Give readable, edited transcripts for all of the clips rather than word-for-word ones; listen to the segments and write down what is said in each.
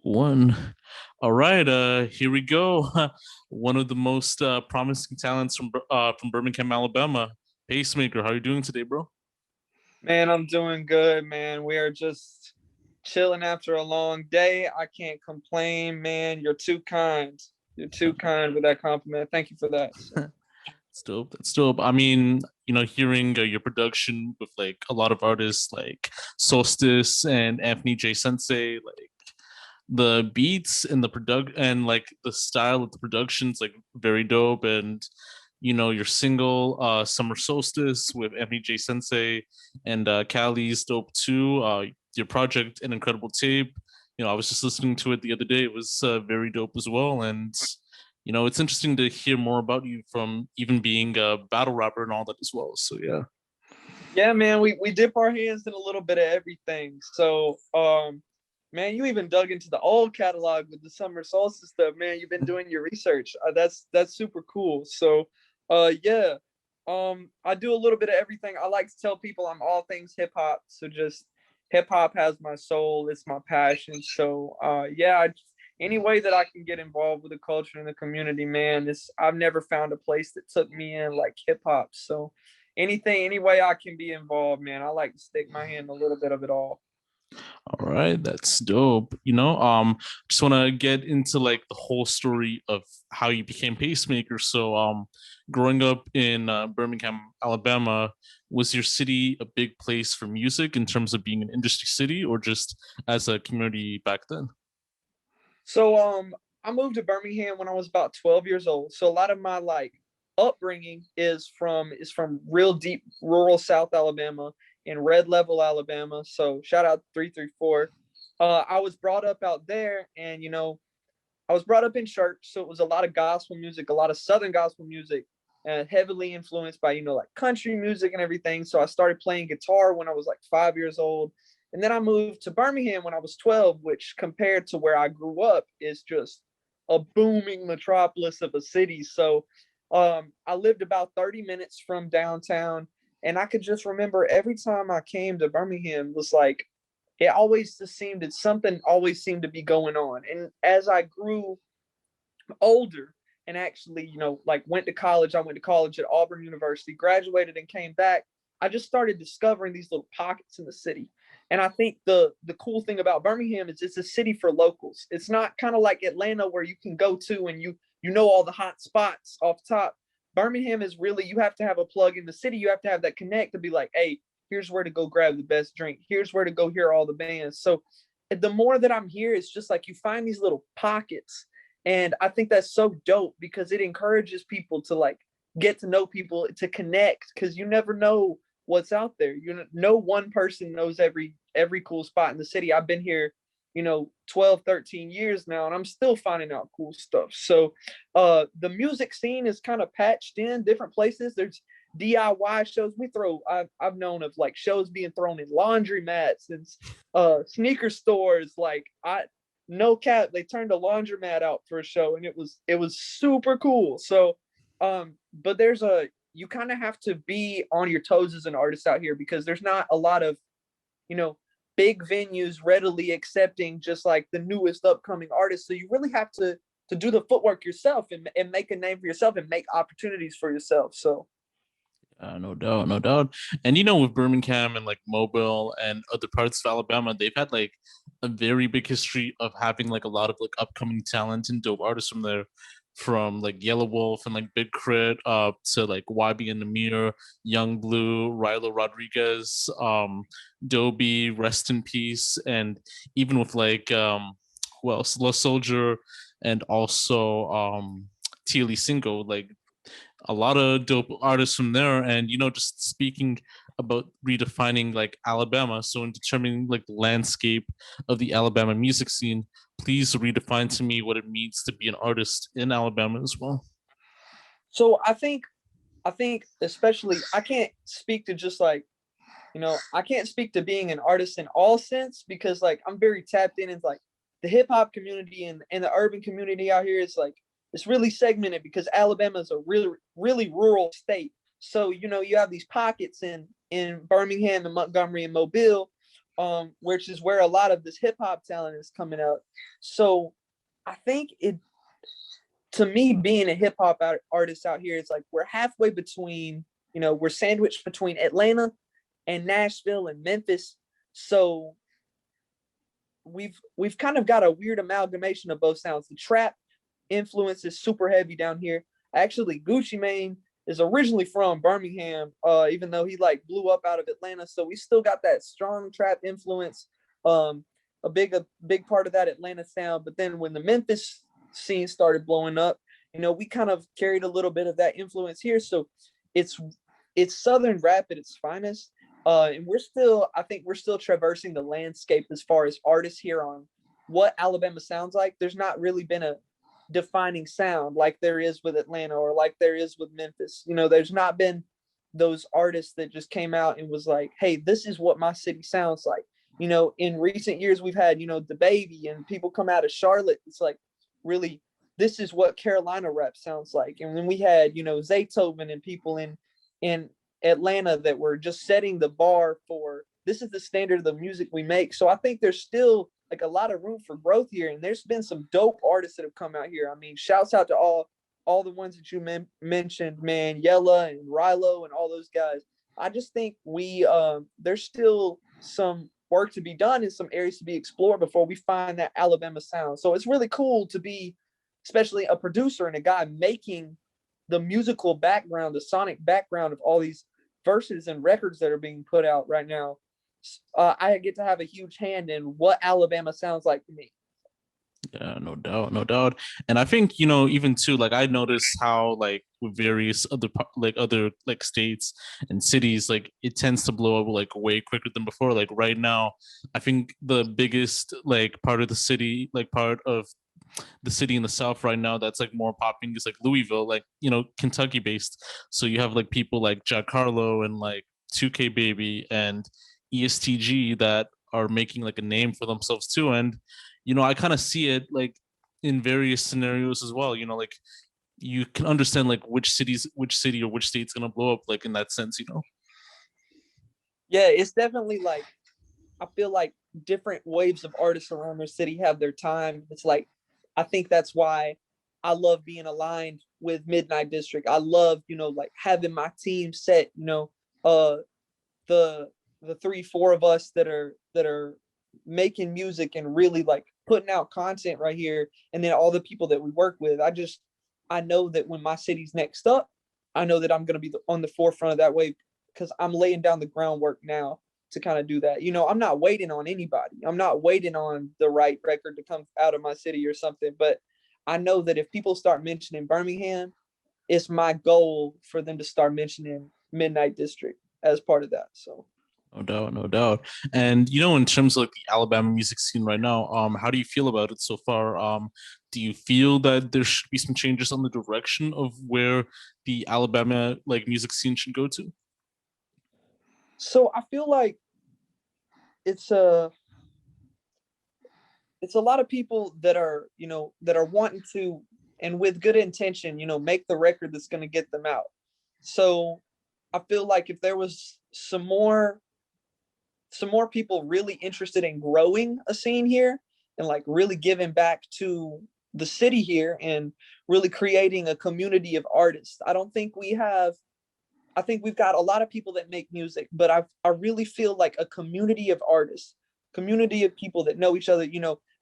One. All right, here we go. One of the most promising talents from Birmingham, Alabama, Pacemaker. How are you doing today, bro? Man, I'm doing good, man. We are just chilling after a long day. I can't complain, man. You're too kind. You're too kind with that compliment. Thank you for that. So. That's dope. That's dope. I mean, hearing your production with like a lot of artists like Solstice and Anthony J. Sensei, like the beats and the product and like the style of the production's like very dope. And your single Summer Solstice with Anthony J. Sensei and Cali's dope too. Your project An Incredible Tape. I was just listening to it the other day. It was very dope as well. And it's interesting to hear more about you from even being a battle rapper and all that as well. So yeah. Yeah, man, we dip our hands in a little bit of everything. So, man, you even dug into the old catalog with the summer solstice stuff, man. You've been doing your research. That's super cool. So, yeah, I do a little bit of everything. I like to tell people I'm all things hip hop. So just hip hop has my soul. It's my passion. So, yeah, any way that I can get involved with the culture and the community, man, I've never found a place that took me in like hip hop. So anything, any way I can be involved, man. I like to stick my hand in a little bit of it all. All right, that's dope. Just want to get into like the whole story of how you became pacemaker. So, growing up in Birmingham, Alabama, was your city a big place for music in terms of being an industry city, or just as a community back then? So I moved to Birmingham when I was about 12 years old. So a lot of my like upbringing is from real deep rural South Alabama in Red Level, Alabama. So shout out 334. I was brought up out there, and I was brought up in church, so it was a lot of gospel music, a lot of Southern gospel music, and heavily influenced by like country music and everything. So I started playing guitar when I was like 5 years old, and then I moved to Birmingham when I was 12, which compared to where I grew up is just a booming metropolis of a city. So I lived about 30 minutes from downtown, and I could just remember every time I came to Birmingham was like it always just seemed that something always seemed to be going on. And as I grew older and actually, like I went to college at Auburn University, graduated and came back, I just started discovering these little pockets in the city. And I think the cool thing about Birmingham is it's a city for locals. It's not kind of like Atlanta where you can go to and you know all the hot spots off top. Birmingham is really you have to have a plug in the city. You have to have that connect to be like, hey, here's where to go grab the best drink. Here's where to go hear all the bands. So the more that I'm here, it's just like you find these little pockets. And I think that's so dope because it encourages people to like get to know people, to connect, because you never know what's out there. No one person knows every cool spot in the city. I've been here 12, 13 years now, and I'm still finding out cool stuff. So the music scene is kind of patched in different places. There's DIY shows. I've known of like shows being thrown in laundromats and sneaker stores. Like I no cap, they turned a laundromat out for a show, and it was super cool. So but you kind of have to be on your toes as an artist out here because there's not a lot of you know big venues readily accepting just like the newest upcoming artists. So you really have to do the footwork yourself and make a name for yourself and make opportunities for yourself. So No doubt, no doubt. And with Birmingham and like Mobile and other parts of Alabama, they've had like a very big history of having like a lot of like upcoming talent and dope artists from there, from like Yellow Wolf and like Big Crit to like YB and Namir, Young Blue, Rilo Rodriguez, Dobie, Rest in Peace, and even with like who else? Lost Soldier and also TLE Single, like a lot of dope artists from there. And just speaking about redefining like Alabama, so in determining like the landscape of the Alabama music scene, please redefine to me what it means to be an artist in Alabama as well. so I think especially I can't speak to just like I can't speak to being an artist in all sense because like I'm very tapped in and like the hip hop community and the urban community out here is like it's really segmented because Alabama is a really rural state. So you have these pockets in Birmingham and Montgomery and Mobile, which is where a lot of this hip hop talent is coming out. So I think to me, being a hip hop artist out here, it's like we're halfway between, we're sandwiched between Atlanta and Nashville and Memphis. So we've kind of got a weird amalgamation of both sounds. The trap influence is super heavy down here. Actually, Gucci Mane is originally from Birmingham, even though he like blew up out of Atlanta. So we still got that strong trap influence, a big part of that Atlanta sound. But then when the Memphis scene started blowing up, we kind of carried a little bit of that influence here. So it's Southern rap at its finest. And I think we're still traversing the landscape as far as artists here on what Alabama sounds like. There's not really been a defining sound like there is with Atlanta or like there is with Memphis. There's not been those artists that just came out and was like, hey, this is what my city sounds like. In recent years, we've had, the Baby and people come out of Charlotte. It's like, really, this is what Carolina rap sounds like. And then we had, Zaytoven and people in Atlanta that were just setting the bar for, this is the standard of the music we make. So I think there's still like a lot of room for growth here. And there's been some dope artists that have come out here. I mean, shouts out to all the ones that you mentioned, man, Yella and Rilo and all those guys. I just think there's still some work to be done and some areas to be explored before we find that Alabama sound. So it's really cool to be, especially a producer and a guy making the musical background, the sonic background of all these verses and records that are being put out right now. I get to have a huge hand in what Alabama sounds like to me. Yeah, no doubt, no doubt. And I think, even too, like I noticed how like with various other like states and cities, like it tends to blow up like way quicker than before. Like right now, I think the biggest like part of the city, like part of the city in the South right now that's like more popping is like Louisville, like, Kentucky based. So you have like people like Jack Harlow and like 2K Baby and ESTG that are making like a name for themselves too. And I kind of see it like in various scenarios as well. Like you can understand like which city or which state's gonna blow up, like in that sense. Yeah, it's definitely like, I feel like different waves of artists around their city have their time. It's like, I think that's why I love being aligned with Midnight District. I love, like having my team set, the 3-4 of us that are making music and really like putting out content right here. And then all the people that we work with, I know that when my city's next up, I know that I'm going to be on the forefront of that wave because I'm laying down the groundwork now to kind of do that. I'm not waiting on anybody. I'm not waiting on the right record to come out of my city or something. But I know that if people start mentioning Birmingham, it's my goal for them to start mentioning Midnight District as part of that. So No doubt, no doubt. And in terms of like the Alabama music scene right now, how do you feel about it so far? Do you feel that there should be some changes on the direction of where the Alabama like music scene should go to? So I feel like it's a lot of people that are wanting to, and with good intention, make the record that's going to get them out. So I feel like if there was some more people really interested in growing a scene here and like really giving back to the city here and really creating a community of artists. I think we've got a lot of people that make music, but I really feel like a community of artists, community of people that know each other.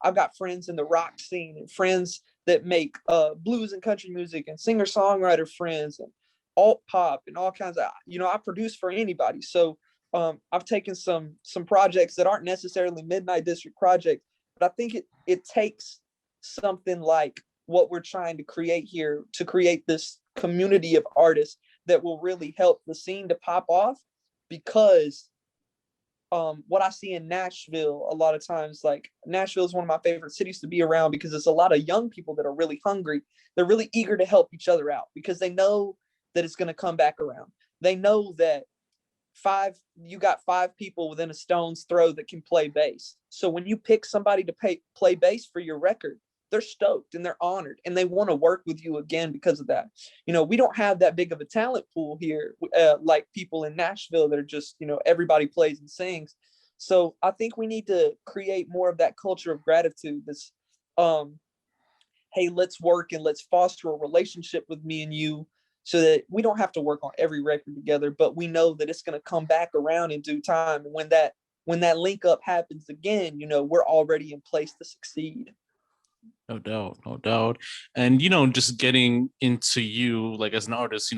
I've got friends in the rock scene and friends that make blues and country music and singer-songwriter friends and alt pop and all kinds of, I produce for anybody. So I've taken some projects that aren't necessarily Midnight District projects, but I think it takes something like what we're trying to create here to create this community of artists that will really help the scene to pop off. Because what I see in Nashville a lot of times, like Nashville is one of my favorite cities to be around because it's a lot of young people that are really hungry. They're really eager to help each other out because they know that it's going to come back around. They know that you got 5 people within a stone's throw that can play bass. So when you pick somebody to play bass for your record, they're stoked and they're honored and they want to work with you again because of that. We don't have that big of a talent pool here, like people in Nashville that are just, everybody plays and sings. So I think we need to create more of that culture of gratitude. This, hey, let's work and let's foster a relationship with me and you, so that we don't have to work on every record together, but we know that it's going to come back around in due time. And when that link up happens again, we're already in place to succeed. No doubt, no doubt. And just getting into you like as an artist,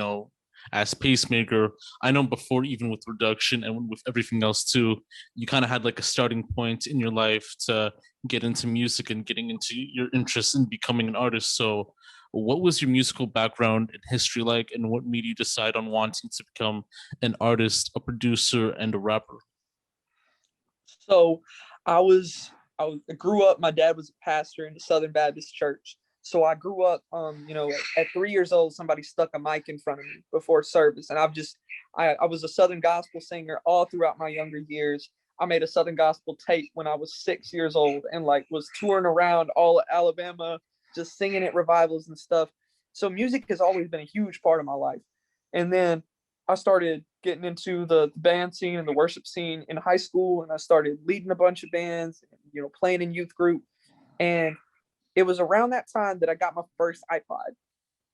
as Pacemaker, I know before even with reduction and with everything else too, you kind of had like a starting point in your life to get into music and getting into your interest in becoming an artist. So what was your musical background and history like, and what made you decide on wanting to become an artist, a producer, and a rapper? So I grew up. My dad was a pastor in the Southern Baptist Church. So I grew up, at 3 years old, somebody stuck a mic in front of me before service, and I was a Southern gospel singer all throughout my younger years. I made a Southern gospel tape when I was 6 years old, and like was touring around all of Alabama, just singing at revivals and stuff. So music has always been a huge part of my life. And then I started getting into the band scene and the worship scene in high school, and I started leading a bunch of bands, playing in youth group. And it was around that time that I got my first iPod.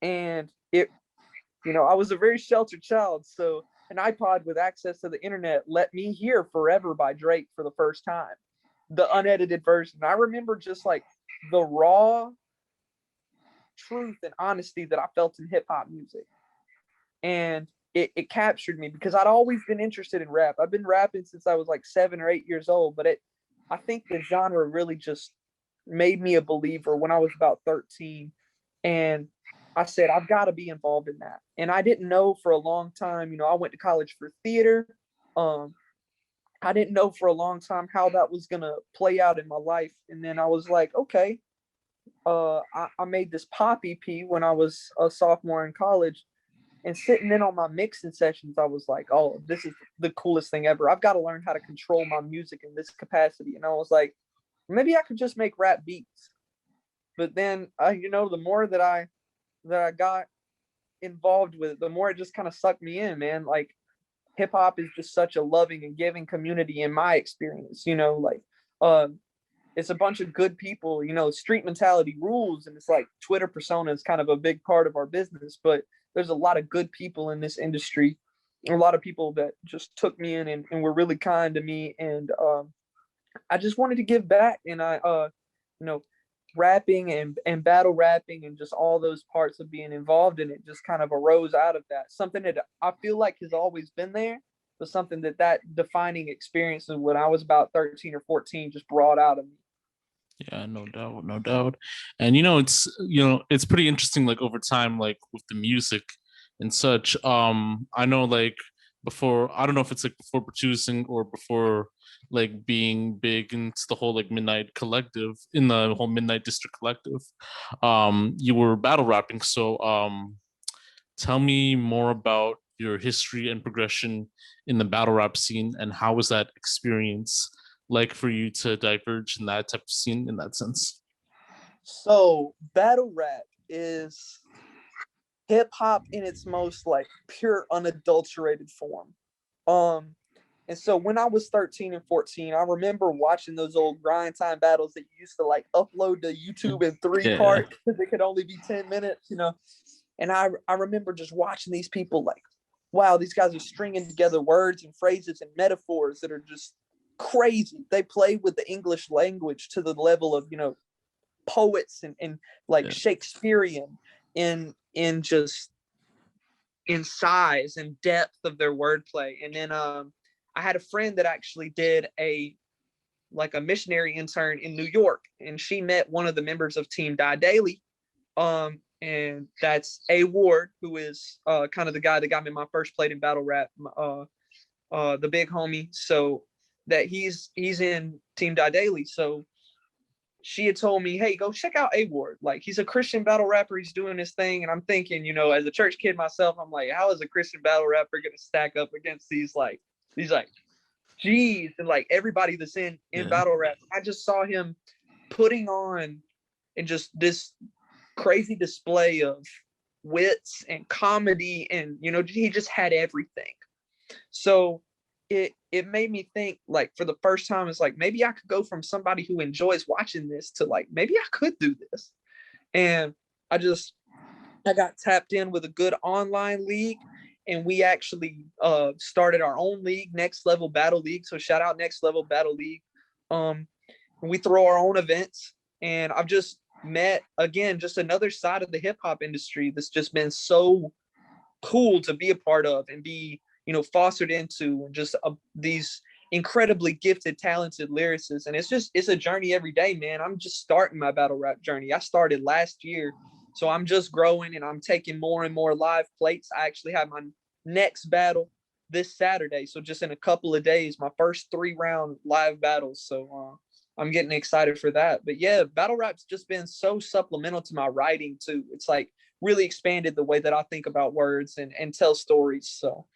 And I was a very sheltered child. So an iPod with access to the internet let me hear Forever by Drake for the first time, the unedited version. I remember just like the raw truth and honesty that I felt in hip hop music. And it captured me because I'd always been interested in rap. I've been rapping since I was like 7 or 8 years old, but I think the genre really just made me a believer when I was about 13. And I said, I've got to be involved in that. And I didn't know for a long time, I went to college for theater. Um, I didn't know for a long time how that was going to play out in my life. And then I was like, okay, I made this pop EP when I was a sophomore in college. And sitting in on my mixing sessions, I was like, oh, this is the coolest thing ever. I've got to learn how to control my music in this capacity. And I was like, maybe I could just make rap beats. But then, the more that I got involved with it, the more it just kind of sucked me in, man. Like hip hop is just such a loving and giving community in my experience. Uh, it's a bunch of good people. Street mentality rules, and it's like Twitter persona is kind of a big part of our business, but there's a lot of good people in this industry, a lot of people that just took me in and were really kind to me. And I just wanted to give back. And rapping and battle rapping and just all those parts of being involved in it just kind of arose out of that. Something that I feel like has always been there, but something that defining experience when I was about 13 or 14 just brought out of me. Yeah, no doubt, no doubt. And it's pretty interesting like over time like with the music and such. I know like before, I don't know if it's like before producing or before like being big into the whole like Midnight Collective, in the whole Midnight District Collective. You were battle rapping, so tell me more about your history and progression in the battle rap scene, and how was that experience like for you to diverge in that type of scene in that sense? So battle rap is hip hop in its most like pure unadulterated form. Um and so when I was 13 and 14, I remember watching those old grind time battles that you used to like upload to YouTube in three Yeah, parts because it could only be 10 minutes. And I remember just watching these people like, wow, these guys are stringing together words and phrases and metaphors that are just crazy. They play with the English language to the level of, poets and like yeah, Shakespearean in just in size and depth of their wordplay. And then I had a friend that actually did a missionary intern in New York, and she met one of the members of Team Die Daily. And that's A Ward, who is kind of the guy that got me my first plate in battle rap, the big homie. So that he's in Team Die Daily. So she had told me, hey, go check out A Ward. Like, he's a Christian battle rapper. He's doing his thing. And I'm thinking, as a church kid myself, I'm like, how is a Christian battle rapper going to stack up against these G's and like everybody that's in yeah. battle rap? I just saw him putting on and just this crazy display of wits and comedy. And, he just had everything. So it made me think, like, for the first time, it's like, maybe I could go from somebody who enjoys watching this to like, maybe I could do this. And I got tapped in with a good online league, and we actually started our own league, Next Level Battle League. So shout out Next Level Battle League. We throw our own events, and I've just met, again, just another side of the hip hop industry that's just been so cool to be a part of and be, fostered into, and just these incredibly gifted, talented lyricists. And it's a journey every day, man. I'm just starting my battle rap journey. I started last year, so I'm just growing, and I'm taking more and more live plates. I actually have my next battle this Saturday, so just in a couple of days, my first 3-round live battles. So I'm getting excited for that. But yeah, battle rap's just been so supplemental to my writing too. It's like really expanded the way that I think about words and tell stories. So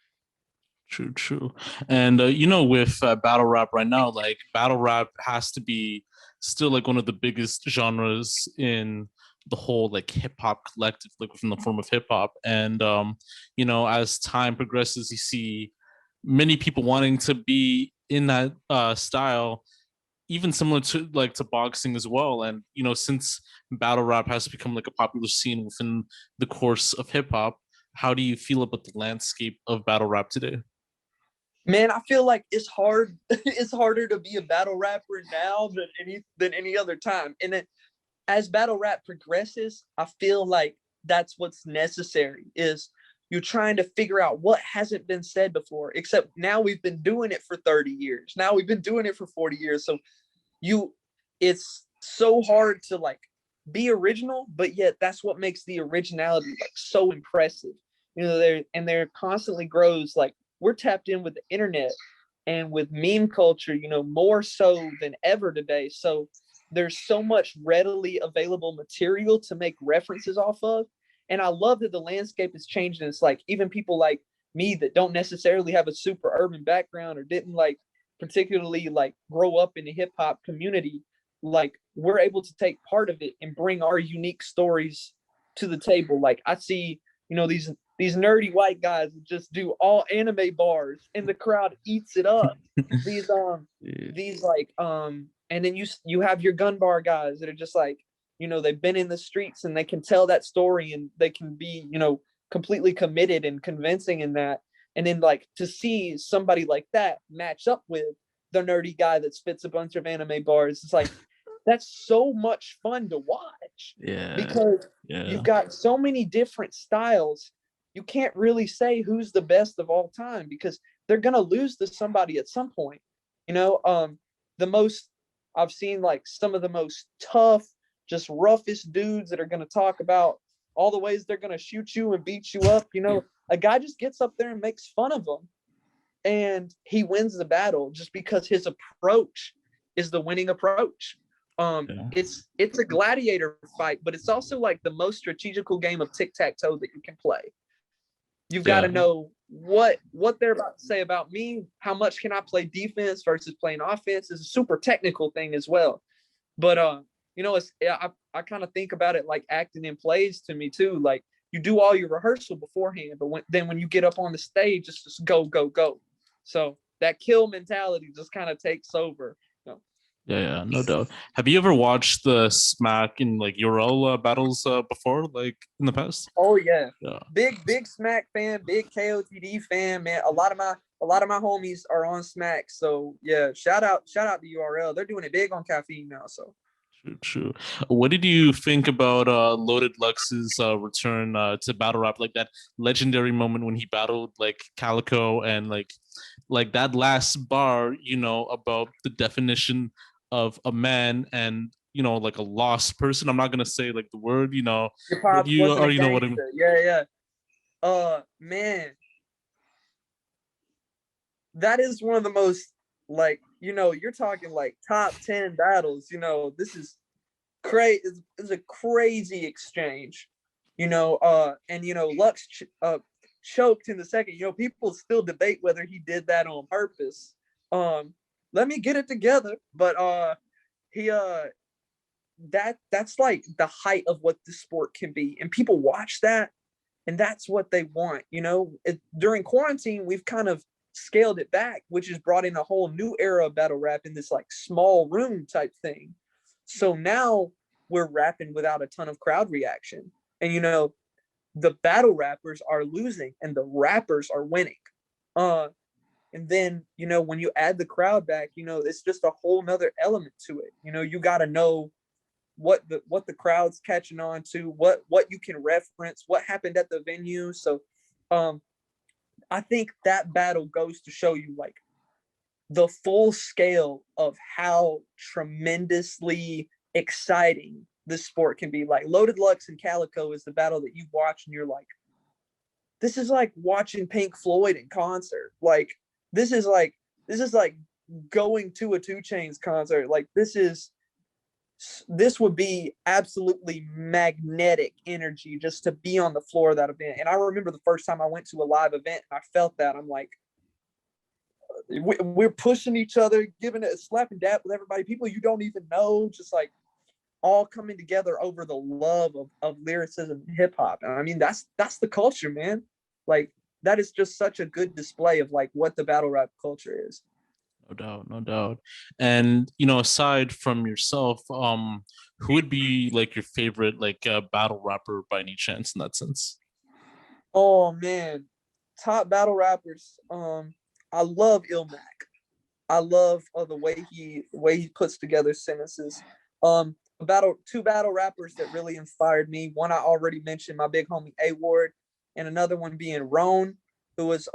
True. And with battle rap right now, like battle rap has to be still like one of the biggest genres in the whole like hip hop collective, like within the form of hip hop. And as time progresses, you see many people wanting to be in that style, even similar to boxing as well. And since battle rap has become like a popular scene within the course of hip hop, how do you feel about the landscape of battle rap today? man, I feel like it's hard. It's harder to be a battle rapper now than any other time. And then as battle rap progresses, I feel like that's what's necessary, is you're trying to figure out what hasn't been said before, except now we've been doing it for 30 years. Now we've been doing it for 40 years. So it's so hard to like be original, but yet that's what makes the originality like so impressive. There constantly grows, like, we're tapped in with the internet and with meme culture, more so than ever today. So there's so much readily available material to make references off of. And I love that the landscape is changing. It's like even people like me that don't necessarily have a super urban background or didn't like particularly like grow up in the hip hop community, like we're able to take part of it and bring our unique stories to the table. Like I see, these nerdy white guys that just do all anime bars and the crowd eats it up. These and then you have your gun bar guys that are just like, they've been in the streets and they can tell that story and they can be, completely committed and convincing in that. And then like to see somebody like that match up with the nerdy guy that spits a bunch of anime bars, it's like that's so much fun to watch. Yeah. Because you've got so many different styles. You can't really say who's the best of all time because they're gonna lose to somebody at some point. The most I've seen, like some of the most tough, just roughest dudes that are gonna talk about all the ways they're gonna shoot you and beat you up. A guy just gets up there and makes fun of them, and he wins the battle just because his approach is the winning approach. It's a gladiator fight, but it's also like the most strategical game of tic-tac-toe that you can play. You've got to know what they're about to say about me. How much can I play defense versus playing offense? Is a super technical thing as well. But I kind of think about it like acting in plays to me too. Like you do all your rehearsal beforehand, but when you get up on the stage, it's just go go go. So that kill mentality just kind of takes over. Yeah, no doubt. Have you ever watched the Smack and like URL battles before, like in the past? Oh yeah. Big Smack fan, big KOTD fan, man. A lot of my homies are on Smack, so yeah. Shout out to URL. They're doing it big on caffeine now. So True. What did you think about Loaded Lux's return to battle rap? Like that legendary moment when he battled like Calico and like that last bar, about the definition of a man and like a lost person. I'm not gonna say like the word, Hip but hop you wasn't a already know what I mean. gangster. Yeah. Man, that is one of the most, like, you're talking like top 10 battles. This is crazy. It's a crazy exchange. And Lux choked in the second. People still debate whether he did that on purpose. Let me get it together, but he that's like the height of what the sport can be, and people watch that, and that's what they want. During quarantine, we've kind of scaled it back, which has brought in a whole new era of battle rap in this like small room type thing. So now we're rapping without a ton of crowd reaction. And, you know, the battle rappers are losing and the rappers are winning. And then, you know, when you add the crowd back, you know, it's just a whole nother element to it. You know, you got to know what the crowd's catching on to, what you can reference, what happened at the venue. So I think that battle goes to show you like the full scale of how tremendously exciting this sport can be. Like Loaded Lux and Calico is the battle that you watch and you're like, this is like watching Pink Floyd in concert. Like this is like going to a 2 Chainz concert. Like this would be absolutely magnetic energy just to be on the floor of that event. And I remember the first time I went to a live event and I felt that. I'm like, we're pushing each other, giving it a slap and dap with everybody, people you don't even know, just like all coming together over the love of lyricism and hip hop. And I mean, that's the culture, man. Like that is just such a good display of like what the battle rap culture is. No doubt, no doubt. And you know, aside from yourself, who would be like your favorite like battle rapper by any chance in that sense? Oh man, top battle rappers. I love Ilmac. I love the way he puts together sentences. Two battle rappers that really inspired me. One I already mentioned, my big homie A Ward, and another one being Roan, who was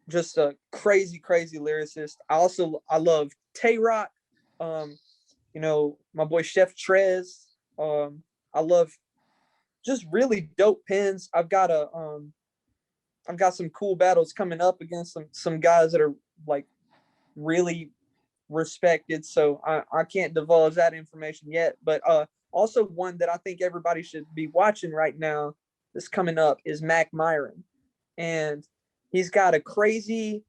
just a crazy lyricist. I love Tay Rock. You know, my boy Chef Trez. I love just really dope pens. I've got some cool battles coming up against some guys that are like really respected. So I can't divulge that information yet. But also one that I think everybody should be watching right now that's coming up is Mac Myron. And he's got a crazy,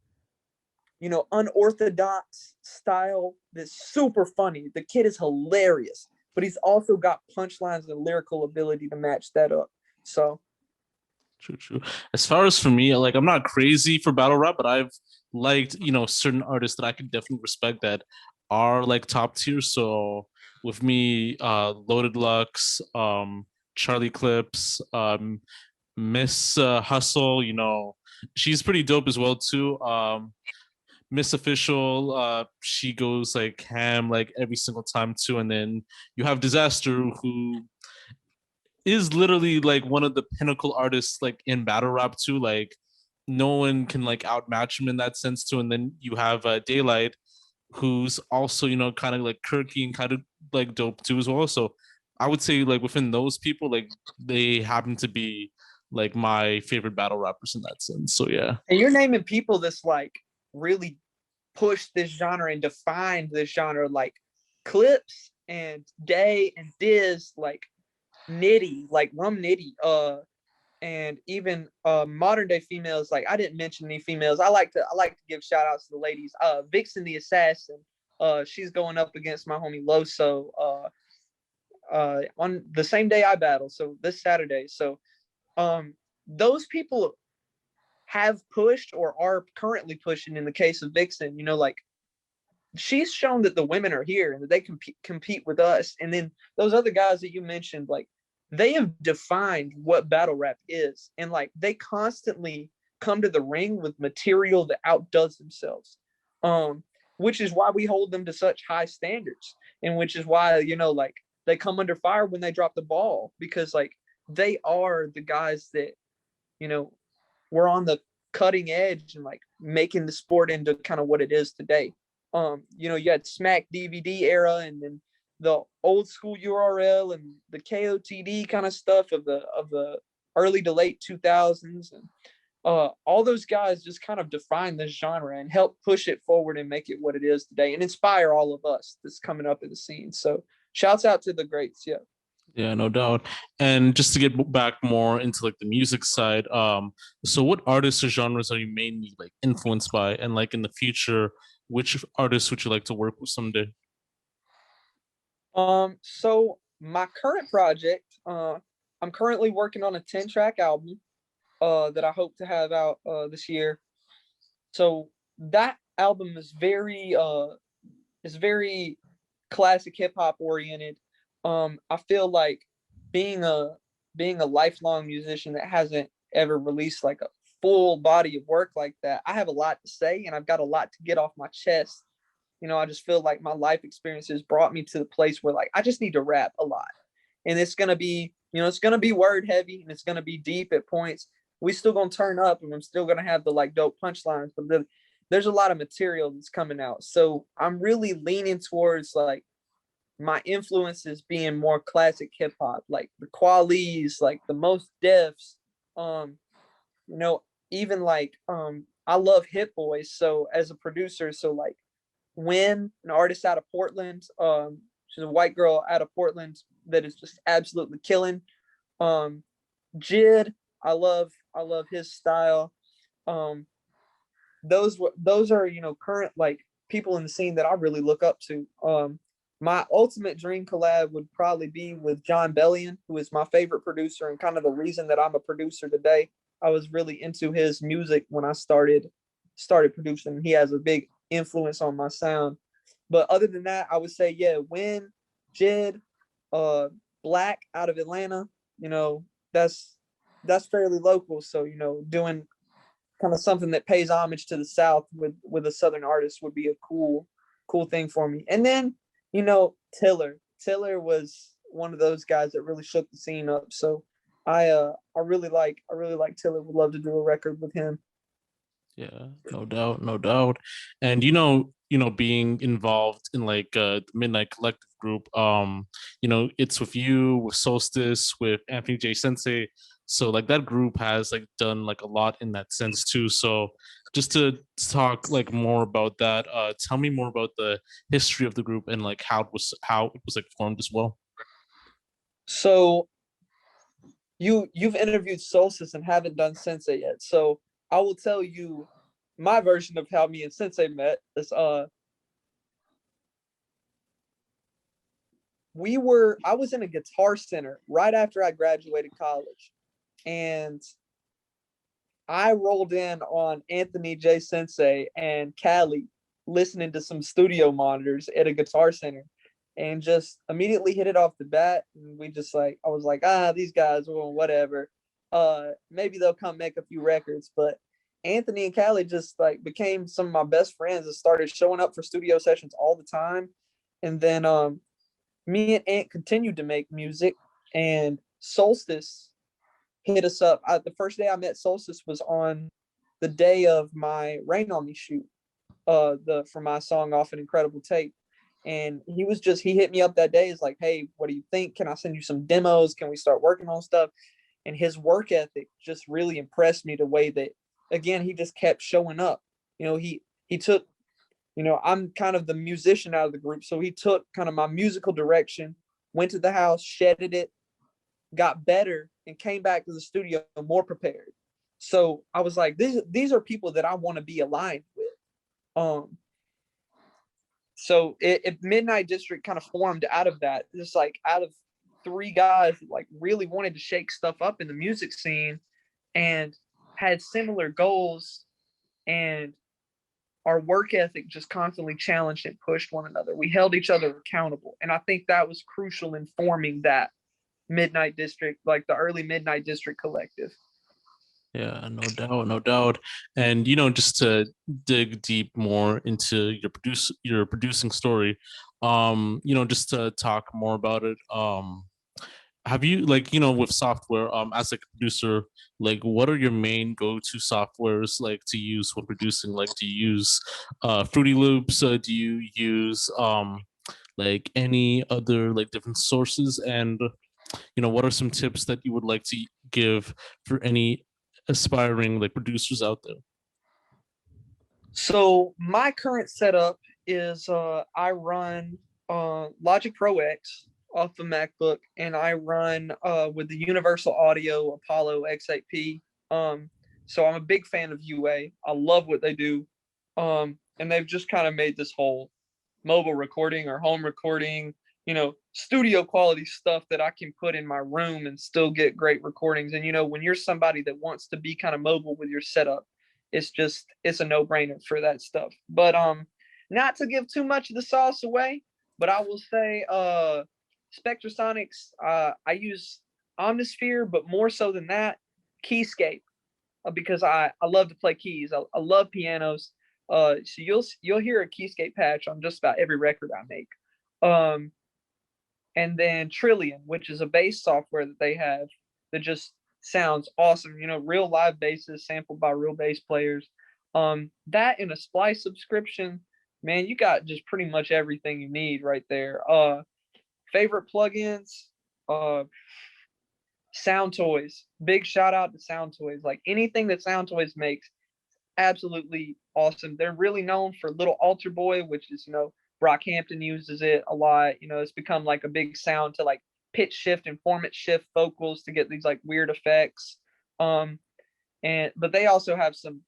you know, unorthodox style that's super funny. The kid is hilarious, but he's also got punchlines and lyrical ability to match that up. So True, true. As far as for me, like I'm not crazy for battle rap, but I've liked, you know, certain artists that I can definitely respect that are like top tier. So with me, Loaded Lux, Charlie Clips, Miss Hustle, you know, she's pretty dope as well too. Miss Official, she goes like ham like every single time too. And then you have Disaster, who is literally like one of the pinnacle artists like in battle rap too. Like no one can like outmatch him in that sense too. And then you have Daylight, who's also, you know, kind of like quirky and kind of like dope too as well. So I would say like within those people, like they happen to be like my favorite battle rappers in that sense. So yeah. and you're naming people that's like really pushed this genre and defined this genre, like Clips and Day and Diz, like Nitty, like Rum Nitty, and even modern day females. Like I didn't mention any females. I like to give shout outs to the ladies. Vixen the Assassin, she's going up against my homie Loso on the same day I battle, so this Saturday. So those people have pushed or are currently pushing. In the case of Vixen, you know, like she's shown that the women are here and that they can compete with us. And then those other guys that you mentioned, like they have defined what battle rap is, and like they constantly come to the ring with material that outdoes themselves, which is why we hold them to such high standards, and which is why, you know, like they come under fire when they drop the ball, because like they are the guys that, you know, we're on the cutting edge and like making the sport into kind of what it is today. You know, you had Smack DVD era, and then the old school URL and the KOTD kind of stuff of the early to late 2000s, and all those guys just kind of define this genre and help push it forward and make it what it is today, and inspire all of us that's coming up in the scene. So shouts out to the greats. Yeah. Yeah, no doubt. And just to get back more into like the music side, so what artists or genres are you mainly like influenced by? And like in the future, which artists would you like to work with someday? So my current project, I'm currently working on a 10-track album that I hope to have out this year. So that album is very classic hip hop oriented. I feel like being a being a lifelong musician that hasn't ever released like a full body of work like that, I have a lot to say and I've got a lot to get off my chest. I just feel like my life experiences brought me to the place where like I just need to rap a lot. And it's gonna be, it's gonna be word heavy and it's gonna be deep at points. We still gonna turn up and I'm still gonna have the like dope punchlines, but there's a lot of material that's coming out. So I'm really leaning towards like my influences being more classic hip hop, like the Qualies, like the Most Defs, um, you know, even like I love Hit Boys. So as a producer, so like when an artist out of Portland, she's a white girl out of Portland that is just absolutely killing. Um, Jid, I love his style. Um, those are current like people in the scene that I really look up to. My ultimate dream collab would probably be with John Bellion, who is my favorite producer and kind of the reason that I'm a producer today. I was really into his music when I started producing. He has a big influence on my sound. But other than that, I would say yeah, Win, Jid, uh, Black out of Atlanta. You know, that's that's fairly local. So doing kind of something that pays homage to the South with a Southern artist would be a cool thing for me. And then Tiller was one of those guys that really shook the scene up. So I really like Tiller. Would love to do a record with him. Yeah, no doubt, no doubt. And being involved in like the Midnight Collective group, it's with you, with Solstice, with Anthony J. Sensei. So like that group has like done like a lot in that sense too. So just to talk like more about that, tell me more about the history of the group and like how it was like formed as well. So you've interviewed Solstice and haven't done Sensei yet. So I will tell you my version of how me and Sensei met is I was in a guitar center right after I graduated college. And I rolled in on Anthony J. Sensei and Callie listening to some studio monitors at a guitar center and just immediately hit it off the bat. And we just like, I was like, these guys, well, whatever. Maybe they'll come make a few records. But Anthony and Callie just like became some of my best friends and started showing up for studio sessions all the time. And then me and Ant continued to make music and Solstice hit us up. The first day I met Solstice was on the day of my Rain on Me shoot, for my song Off an Incredible Tape. And he hit me up that day. Is like, hey, what do you think? Can I send you some demos? Can we start working on stuff? And his work ethic just really impressed me the way that, again, he just kept showing up. He took, I'm kind of the musician out of the group. So he took kind of my musical direction, went to the house, shedded it, got better, and came back to the studio more prepared. So I was like, these are people that I want to be aligned with. So Midnight District kind of formed out of that, just like out of three guys that like really wanted to shake stuff up in the music scene and had similar goals, and our work ethic just constantly challenged and pushed one another. We held each other accountable. And I think that was crucial in forming that Midnight District, like the early Midnight District collective. Yeah, no doubt, no doubt. And just to dig deep more into your producing story, just to talk more about it, have you like with software, as like a producer, like what are your main go-to softwares like to use when producing? Like do you use Fruity Loops? Do you use like any other like different sources? And what are some tips that you would like to give for any aspiring like producers out there? So my current setup is I run Logic Pro X off the MacBook, and I run with the Universal Audio Apollo X8P. So I'm a big fan of UA. I love what they do, and they've just kind of made this whole mobile recording or home recording, studio quality stuff that I can put in my room and still get great recordings. And when you're somebody that wants to be kind of mobile with your setup, it's a no-brainer for that stuff. But not to give too much of the sauce away, but I will say Spectrasonics, I use Omnisphere, but more so than that, Keyscape, because I love to play keys. I love pianos. So you'll hear a Keyscape patch on just about every record I make. And then Trillion, which is a bass software that they have that just sounds awesome. You know, real live basses sampled by real bass players. That and a Splice subscription, man, you got just pretty much everything you need right there. Favorite plugins, Sound Toys. Big shout out to Sound Toys. Like anything that Sound Toys makes, absolutely awesome. They're really known for Little Altar Boy, which is, you know, Brockhampton uses it a lot. You know, it's become like a big sound to like pitch shift and format shift vocals to get these like weird effects. But they also have some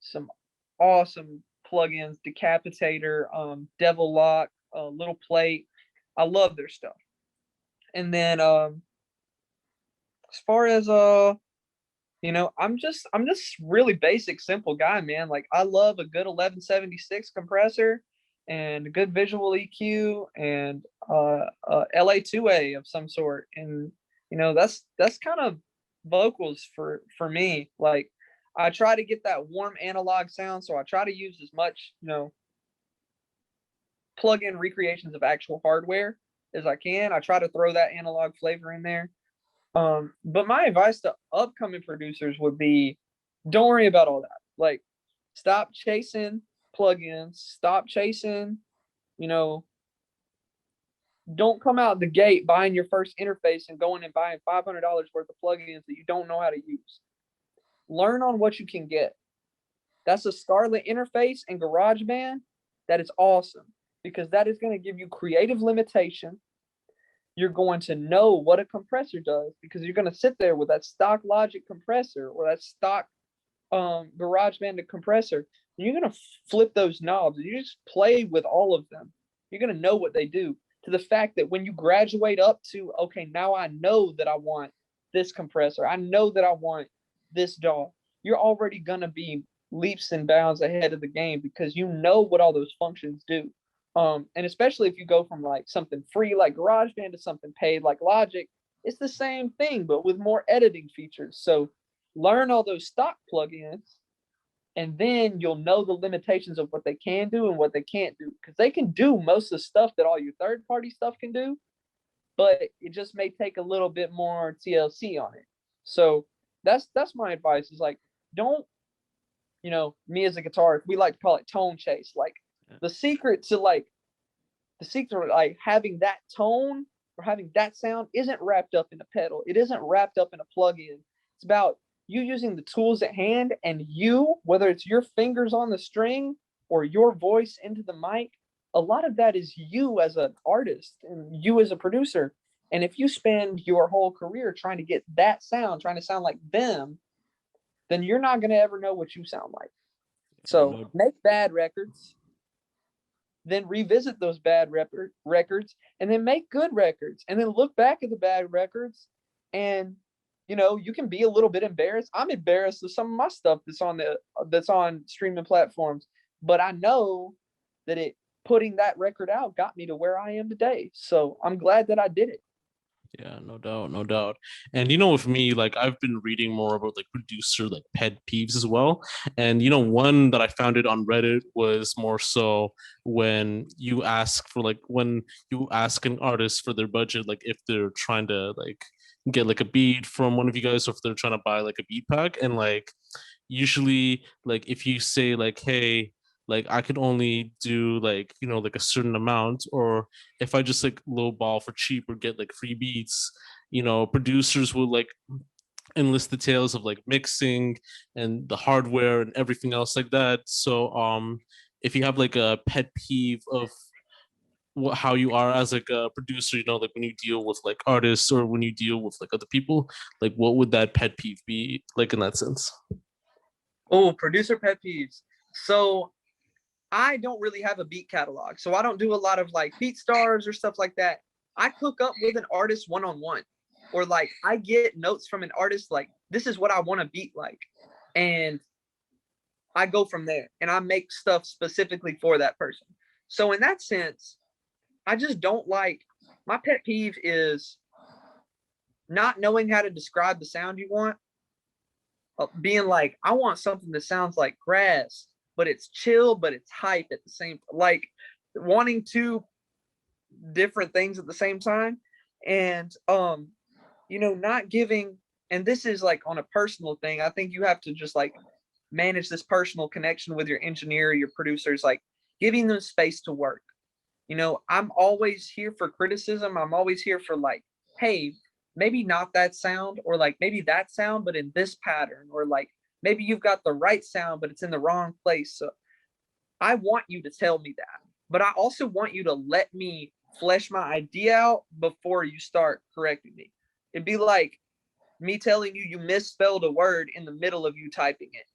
awesome plugins, Decapitator, Devil Lock, Little Plate. I love their stuff. And then as far as you know, I'm just really basic, simple guy, man. Like I love a good 1176 compressor and a good visual EQ and LA2A of some sort. And you know, that's kind of vocals for me. Like I try to get that warm analog sound, so I try to use as much, you know, plug-in recreations of actual hardware as I can. I try to throw that analog flavor in there. But my advice to upcoming producers would be, don't worry about all that. Like, stop chasing plugins. Stop chasing, you know, don't come out the gate buying your first interface and going and buying $500 worth of plugins that you don't know how to use. Learn on what you can get. That's a Scarlett interface and GarageBand. That is awesome because that is going to give you creative limitation. You're going to know what a compressor does because you're going to sit there with that stock Logic compressor or that stock GarageBand compressor. And you're going to flip those knobs. You just play with all of them. You're going to know what they do, to the fact that when you graduate up to, okay, now I know that I want this compressor. I know that I want this DAW. You're already going to be leaps and bounds ahead of the game because you know what all those functions do. And especially if you go from like something free like GarageBand to something paid like Logic, it's the same thing, but with more editing features. So learn all those stock plugins, and then you'll know the limitations of what they can do and what they can't do. Because they can do most of the stuff that all your third-party stuff can do, but it just may take a little bit more TLC on it. So that's my advice is like, don't, you know, me as a guitarist, we like to call it tone chase. Like the secret to like having that tone or having that sound isn't wrapped up in a pedal. It isn't wrapped up in a plug-in. It's about you using the tools at hand, and you, whether it's your fingers on the string or your voice into the mic, a lot of that is you as an artist and you as a producer. And if you spend your whole career trying to get that sound, trying to sound like them, then you're not going to ever know what you sound like. So make bad records, then revisit those bad records, and then make good records, and then look back at the bad records, and you know, you can be a little bit embarrassed. I'm embarrassed of some of my stuff that's on streaming platforms, but I know that putting that record out got me to where I am today. So I'm glad that I did it. Yeah, no doubt, no doubt. And you know, with me, like I've been reading more about like producer like pet peeves as well. And you know, one that I found it on Reddit was more so when you ask an artist for their budget, like if they're trying to like get like a beat from one of you guys, or if they're trying to buy like a beat pack, and like usually like if you say like, hey, like I could only do like, you know, like a certain amount, or if I just like low ball for cheap or get like free beats, you know, producers will like enlist the tales of like mixing and the hardware and everything else like that. So if you have like a pet peeve of how you are as like a producer, you know, like when you deal with like artists or when you deal with like other people, like what would that pet peeve be like in that sense? Oh, producer pet peeves. So I don't really have a beat catalog, so I don't do a lot of like beat stars or stuff like that. I hook up with an artist one-on-one, or like I get notes from an artist like, this is what I want to beat like. And I go from there and I make stuff specifically for that person. So in that sense, I just don't like, my pet peeve is not knowing how to describe the sound you want. Being like, I want something that sounds like grass, but it's chill, but it's hype at the same, like wanting two different things at the same time. And not giving, and this is like on a personal thing, I think you have to just like manage this personal connection with your engineer, your producers, like giving them space to work. I'm always here for criticism. I'm always here for like, hey, maybe not that sound, or like maybe that sound, but in this pattern, or like maybe you've got the right sound, but it's in the wrong place. So I want you to tell me that, but I also want you to let me flesh my idea out before you start correcting me. It'd be like me telling you misspelled a word in the middle of you typing it.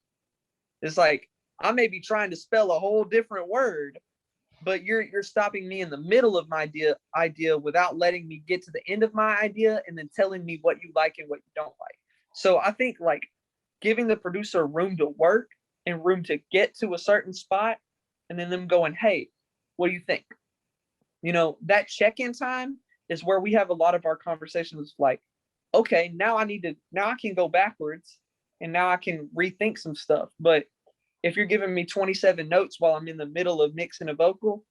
It's like I may be trying to spell a whole different word, but you're stopping me in the middle of my idea without letting me get to the end of my idea and then telling me what you like and what you don't like. So I think like giving the producer room to work and room to get to a certain spot, and then them going, hey, what do you think? That check-in time is where we have a lot of our conversations like, okay, now I can go backwards and now I can rethink some stuff. But if you're giving me 27 notes while I'm in the middle of mixing a vocal,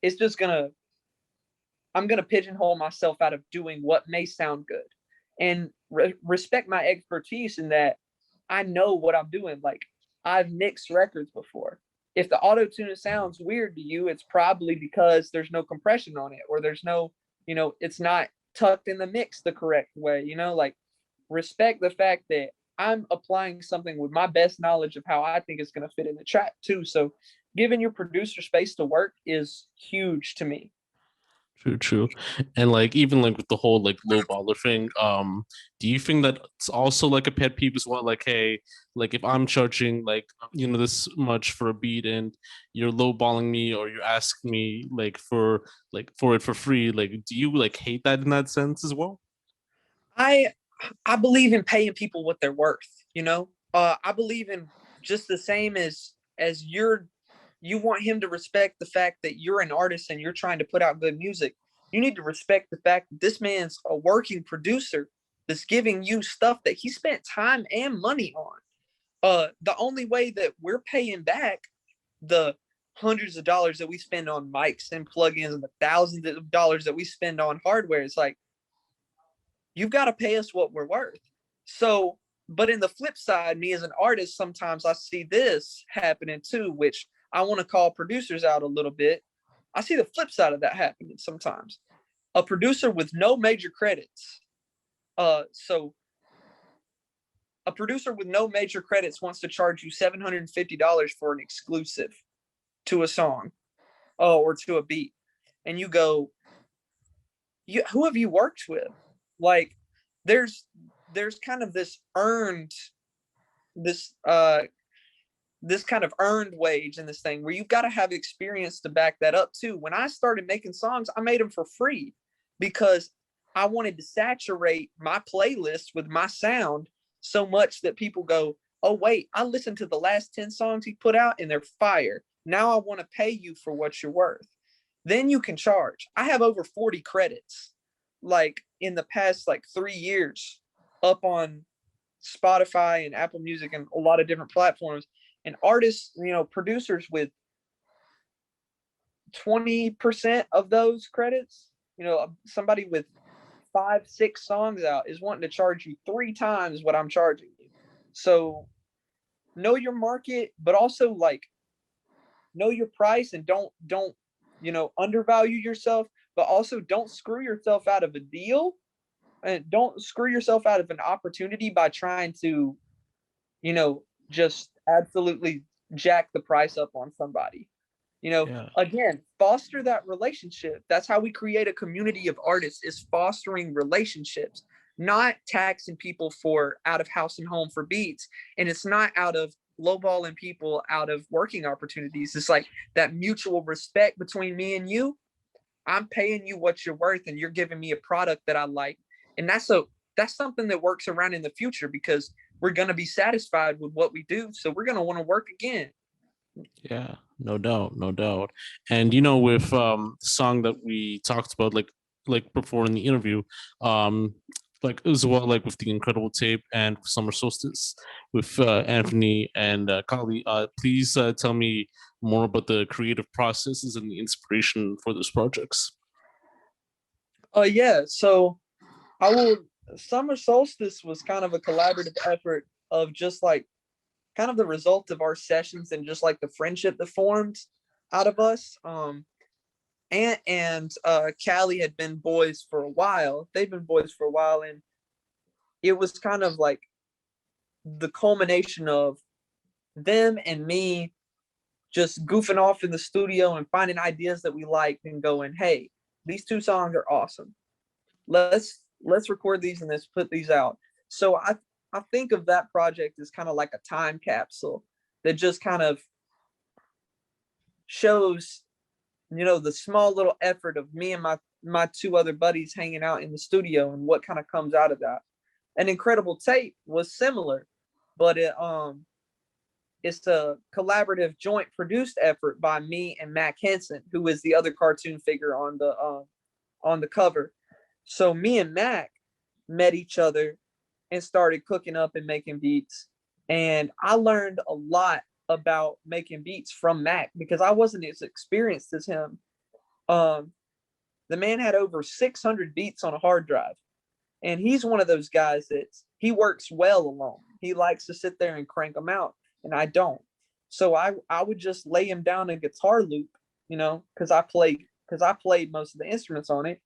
it's just I'm gonna pigeonhole myself out of doing what may sound good, and respect my expertise in that I know what I'm doing. Like I've mixed records before. If the auto tune sounds weird to you, it's probably because there's no compression on it, or there's no, it's not tucked in the mix the correct way. Like respect the fact that I'm applying something with my best knowledge of how I think it's going to fit in the track too. So giving your producer space to work is huge to me. True. And like even like with the whole like low baller thing, do you think that it's also like a pet peeve as well? Like, hey, like if I'm charging like this much for a beat and you're low balling me, or you're asking me for it for free, like do you like hate that in that sense as well? I I believe in paying people what they're worth. I believe in just the same as you want him to respect the fact that you're an artist and you're trying to put out good music. You need to respect the fact that this man's a working producer that's giving you stuff that he spent time and money on. The only way that we're paying back the hundreds of dollars that we spend on mics and plugins and the thousands of dollars that we spend on hardware is like, you've got to pay us what we're worth. So, but in the flip side, me as an artist, sometimes I see this happening too, which I want to call producers out a little bit. I see the flip side of that happening sometimes. A producer with no major credits. So a producer with no major credits wants to charge you $750 for an exclusive to a song, or to a beat. And you go, who have you worked with? Like there's kind of this this kind of earned wage in this thing where you've got to have experience to back that up too. When I started making songs, I made them for free because I wanted to saturate my playlist with my sound so much that people go, oh wait, I listened to the last 10 songs he put out and they're fire. Now I want to pay you for what you're worth. Then you can charge. I have over 40 credits like in the past like 3 years up on Spotify and Apple Music and a lot of different platforms. And artists, producers with 20% of those credits, somebody with 5-6 songs out is wanting to charge you 3 times what I'm charging you. So know your market, but also like know your price, and don't undervalue yourself, but also don't screw yourself out of a deal, and don't screw yourself out of an opportunity by trying to just absolutely jack the price up on somebody. Yeah. Again, foster that relationship. That's how we create a community of artists, is fostering relationships, not taxing people for out of house and home for beats. And it's not out of lowballing people out of working opportunities. It's like that mutual respect between me and you. I'm paying you what you're worth and you're giving me a product that I like. And that's something that works around in the future, because we're going to be satisfied with what we do. So we're going to want to work again. Yeah, no doubt, no doubt. And with the song that we talked about, like before in the interview, like as well, like with the Incredible Tape and Summer Solstice with Anthony and Kali. Please tell me more about the creative processes and the inspiration for those projects. Yeah. So I will. Summer Solstice was kind of a collaborative effort of just like kind of the result of our sessions and just like the friendship that formed out of us. And Callie had been boys for a while. They've been boys for a while, and it was kind of like the culmination of them and me just goofing off in the studio and finding ideas that we liked and going, hey, these two songs are awesome. Let's record these and let's put these out. So I think of that project as kind of like a time capsule that just kind of shows, the small little effort of me and my two other buddies hanging out in the studio and what kind of comes out of that. An Incredible Tape was similar, but it's a collaborative joint produced effort by me and Mac Henson, who is the other cartoon figure on the cover. So me and Mac met each other and started cooking up and making beats. And I learned a lot about making beats from Mac because I wasn't as experienced as him. The man had over 600 beats on a hard drive. And he's one of those guys that he works well alone. He likes to sit there and crank them out, and I don't. So I would just lay him down a guitar loop, because I played most of the instruments on it.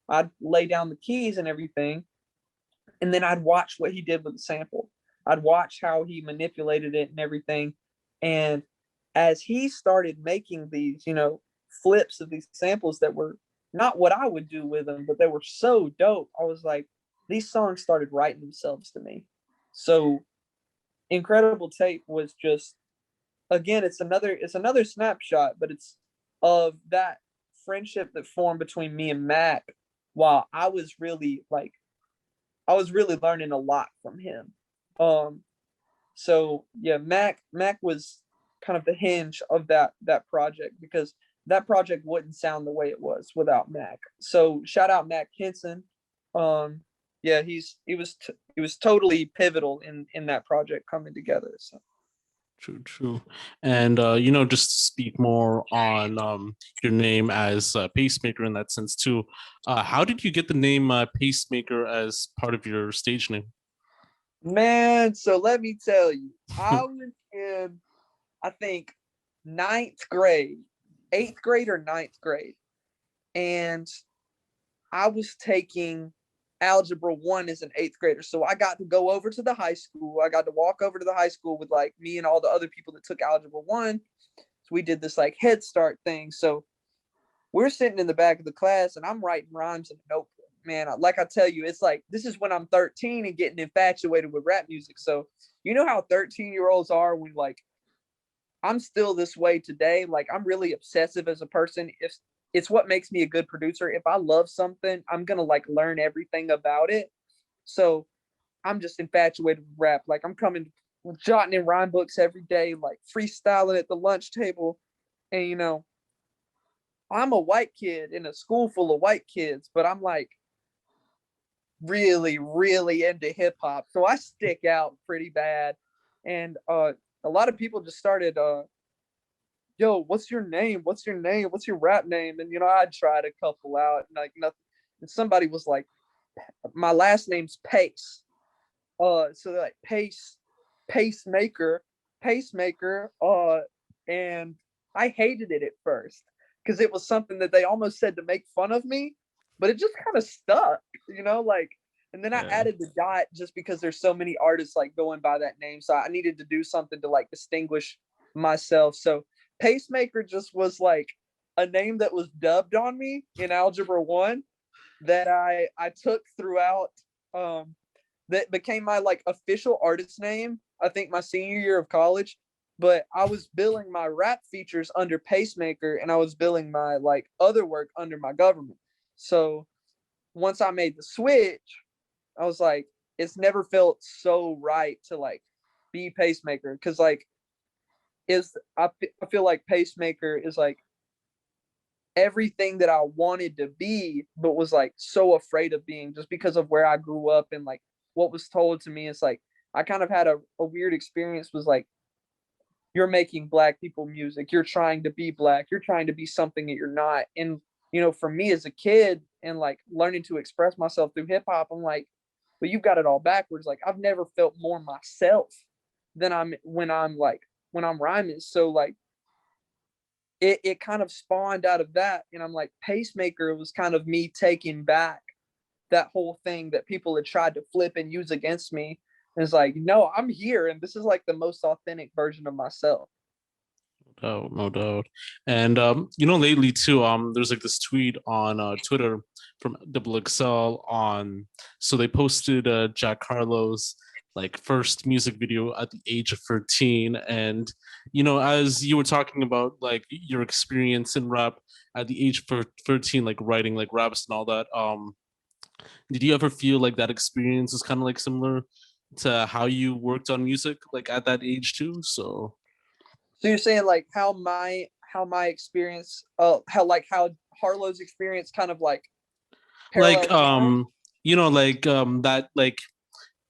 I'd lay down the keys and everything, and then I'd watch what he did with the sample. I'd watch how he manipulated it and everything. And as he started making these, flips of these samples that were not what I would do with them, but they were so dope, I was like, these songs started writing themselves to me. So Incredible Tape was just, again, it's another snapshot, but it's of that friendship that formed between me and Mac while I was really learning a lot from him. So yeah, Mac was kind of the hinge of that project because that project wouldn't sound the way it was without Mac. So shout out Mac Henson. Yeah, he was totally pivotal in that project coming together. So True. And just to speak more on your name as Pacemaker in that sense too. How did you get the name Pacemaker as part of your stage name? Man, so let me tell you, I was in, I think, ninth grade, 8th grade or ninth grade, and I was taking Algebra 1 as an 8th grader. So I got to go over to the high school. I got to walk over to the high school with like me and all the other people that took Algebra 1. So we did this like Head Start thing. So we're sitting in the back of the class and I'm writing rhymes in a notebook. Man, like I tell you, it's like, this is when I'm 13 and getting infatuated with rap music. So you know how 13-year-olds are when like, I'm still this way today. Like I'm really obsessive as a person. If it's what makes me a good producer. If I love something, I'm gonna like learn everything about it. So I'm just infatuated with rap. Like I'm jotting in rhyme books every day, like freestyling at the lunch table. And I'm a white kid in a school full of white kids, but I'm like really, really into hip hop. So I stick out pretty bad. And a lot of people just started yo, what's your name? What's your name? What's your rap name? And I tried a couple out and like nothing. And somebody was like, my last name's Pace. So they're like Pacemaker. And I hated it at first because it was something that they almost said to make fun of me, but it just kind of stuck, like. And then I added the dot just because there's so many artists like going by that name, so I needed to do something to like distinguish myself. So Pacemaker just was like a name that was dubbed on me in Algebra 1 that I took throughout. That became my like official artist name, I think my senior year of college. But I was billing my rap features under Pacemaker and I was billing my like other work under my government. So once I made the switch, I was like, it's never felt so right to like be Pacemaker, because like I feel like Pacemaker is like everything that I wanted to be, but was like so afraid of being, just because of where I grew up and like what was told to me. It's like I kind of had a weird experience. Was like, you're making black people music, you're trying to be black, you're trying to be something that you're not. And for me as a kid and like learning to express myself through hip hop, I'm like, but you've got it all backwards. Like I've never felt more myself than I'm when I'm rhyming. So like it kind of spawned out of that. And I'm like, Pacemaker was kind of me taking back that whole thing that people had tried to flip and use against me. And it's like, no, I'm here, and this is like the most authentic version of myself. Oh, no doubt. And lately too, there's like this tweet on Twitter from Double XL on. So they posted Jack Harlow's like first music video at the age of 13, and as you were talking about like your experience in rap at the age of 13, like writing like raps and all that. Did you ever feel like that experience is kind of like similar to how you worked on music like at that age too? So So you're saying like how my experience, how Harlow's experience kind of like like parallels mine. that like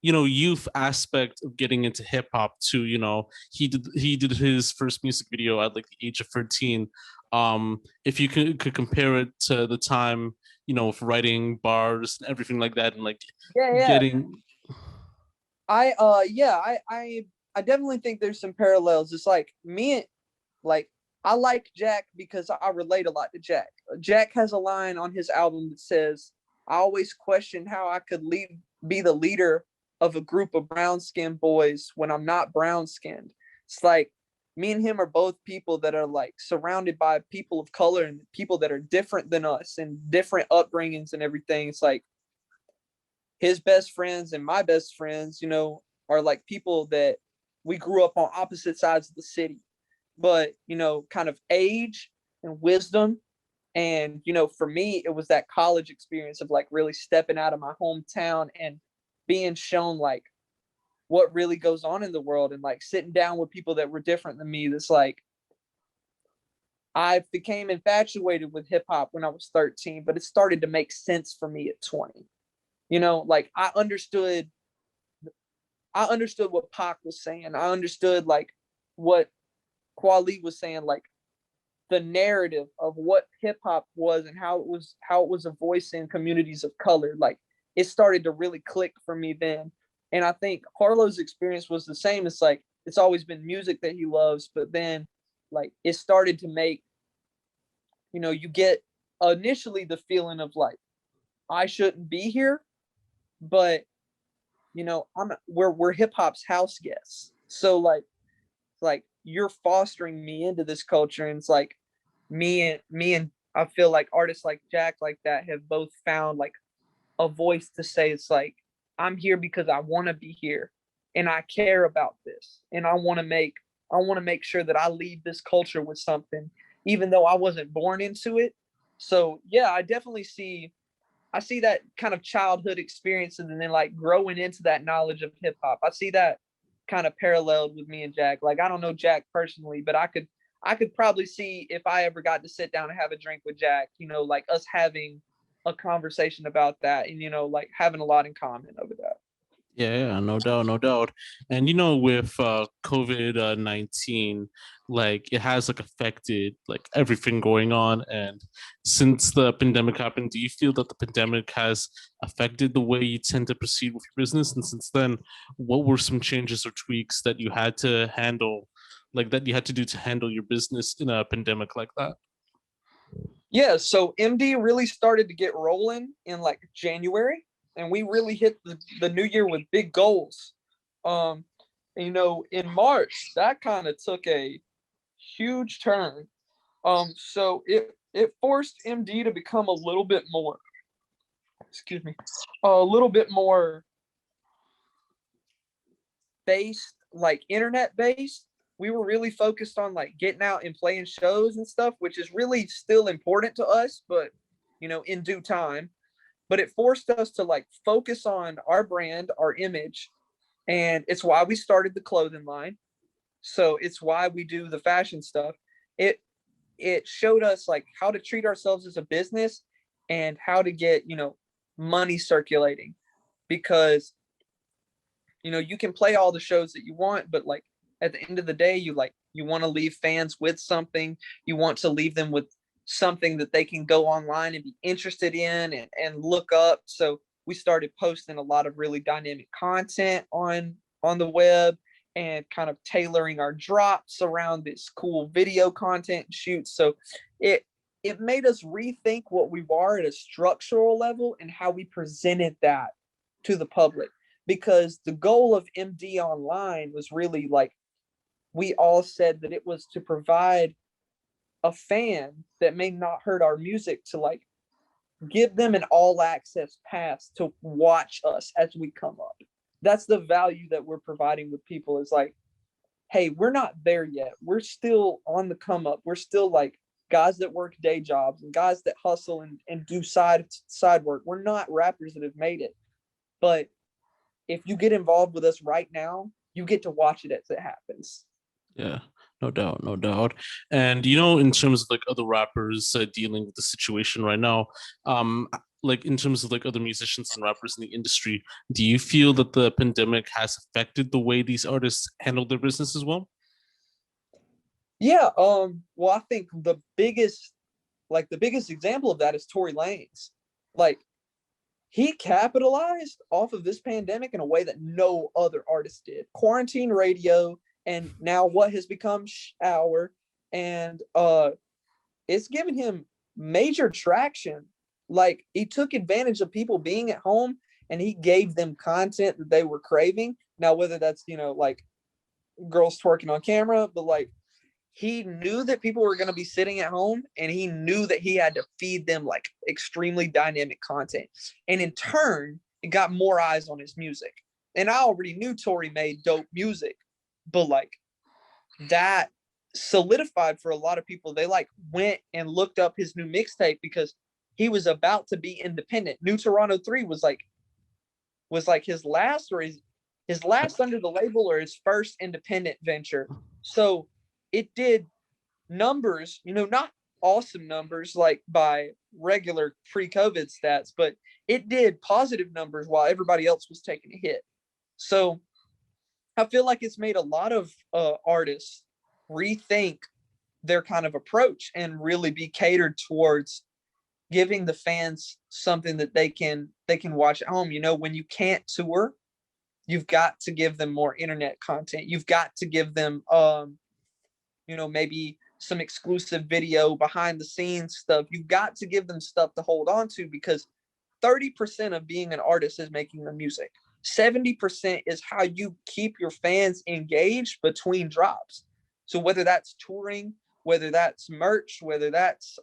youth aspect of getting into hip hop too. He did his first music video at like the age of 13. If you could compare it to the time of writing bars and everything like that, and like Yeah, yeah. getting I definitely think there's some parallels. It's like me, like I like Jack because I relate a lot to Jack. Jack has a line on his album that says, "I always question how I could be the leader of a group of brown skinned boys when I'm not brown skinned." It's like me and him are both people that are like surrounded by people of color and people that are different than us and different upbringings and everything. It's like his best friends and my best friends, are like people that we grew up on opposite sides of the city. But, kind of age and wisdom. And, for me, it was that college experience of like really stepping out of my hometown and being shown like what really goes on in the world, and like sitting down with people that were different than me. That's like, I became infatuated with hip hop when I was 13, but it started to make sense for me at 20. Like I understood what Pac was saying. I understood like what Kweli was saying, like the narrative of what hip hop was and how it was a voice in communities of color. Like it started to really click for me then. And I think Harlow's experience was the same. It's like it's always been music that he loves, but then like it started to make, you get initially the feeling of like I shouldn't be here, but we're hip hop's house guests. So like you're fostering me into this culture, and it's like me and I feel like artists like Jack like that have both found like a voice to say, it's like I'm here because I want to be here, and I care about this, and I want to make sure that I leave this culture with something, even though I wasn't born into it. So yeah, I see that kind of childhood experience, and then like growing into that knowledge of hip hop. I see that kind of paralleled with me and Jack. Like I don't know Jack personally, but I could probably see if I ever got to sit down and have a drink with Jack, like us having a conversation about that, and like having a lot in common over that. Yeah, no doubt, no doubt. And with COVID 19, like it has like affected like everything going on. And since the pandemic happened, do you feel that the pandemic has affected the way you tend to proceed with your business? And since then, what were some changes or tweaks that you had to handle, like that you had to do to handle your business in a pandemic like that? Yeah, so MD really started to get rolling in like January, and we really hit the new year with big goals. Um, in March, that kind of took a huge turn. So it forced MD to become a little bit more, excuse me, a little bit more based, like internet based. We were really focused on like getting out and playing shows and stuff, which is really still important to us, but in due time. but it forced us to like focus on our brand, our image, and it's why we started the clothing line. So it's why we do the fashion stuff. It showed us like how to treat ourselves as a business and how to get, money circulating, because you can play all the shows that you want, but like at the end of the day, you want to leave fans with something. You want to leave them with something that they can go online and be interested in and look up. So we started posting a lot of really dynamic content on the web and kind of tailoring our drops around this cool video content shoots. So it made us rethink what we are at a structural level and how we presented that to the public. Because the goal of MD Online was really like, we all said that it was to provide a fan that may not heard our music to like give them an all access pass to watch us as we come up. That's the value that we're providing with people, is like, hey, we're not there yet. We're still on the come up. We're still like guys that work day jobs and guys that hustle and do side work. We're not rappers that have made it. But if you get involved with us right now, you get to watch it as it happens. Yeah, no doubt, no doubt. And in terms of like other rappers dealing with the situation right now, like in terms of like other musicians and rappers in the industry, do you feel that the pandemic has affected the way these artists handle their business as well? Yeah, well, I think the biggest example of that is Tory Lanez. Like, he capitalized off of this pandemic in a way that no other artist did. Quarantine radio, and now what has become Shower, and it's given him major traction. Like, he took advantage of people being at home and he gave them content that they were craving. Now, whether that's, like girls twerking on camera, but like, he knew that people were going to be sitting at home, and he knew that he had to feed them like extremely dynamic content. And in turn, it got more eyes on his music. And I already knew Tory made dope music, but like, that solidified for a lot of people. They like went and looked up his new mixtape because he was about to be independent. New Toronto 3 was like his last, or his last under the label, or his first independent venture. So it did numbers, not awesome numbers like by regular pre-COVID stats, but it did positive numbers while everybody else was taking a hit. So I feel like it's made a lot of artists rethink their kind of approach and really be catered towards giving the fans something that they can watch at home. When you can't tour, you've got to give them more internet content. You've got to give them maybe some exclusive video, behind the scenes stuff. You've got to give them stuff to hold on to, because 30% of being an artist is making the music. 70% is how you keep your fans engaged between drops. So whether that's touring, whether that's merch, whether that's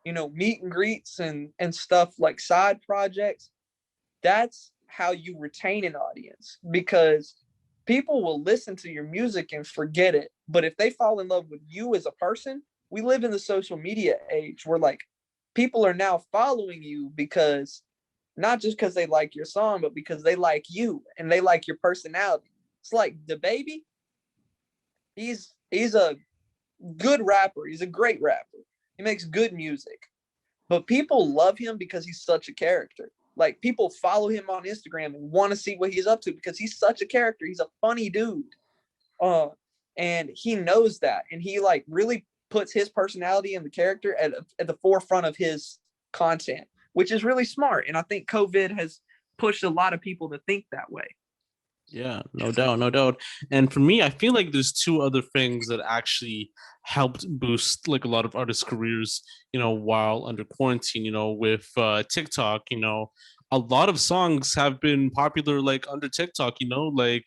meet and greets and stuff like side projects, that's how you retain an audience, because people will listen to your music and forget it. But if they fall in love with you as a person, we live in the social media age where like people are now following you because not just because they like your song, but because they like you and they like your personality. It's like DaBaby. He's a good rapper. He's a great rapper. He makes good music, but people love him because he's such a character. Like, people follow him on Instagram and want to see what he's up to because he's such a character. He's a funny dude. And he knows that. And he like really puts his personality and the character at the forefront of his content, which is really smart. And I think COVID has pushed a lot of people to think that way. Yeah, no doubt, no doubt. And for me, I feel like there's two other things that actually helped boost like a lot of artists' careers, while under quarantine, with TikTok, a lot of songs have been popular like under TikTok, like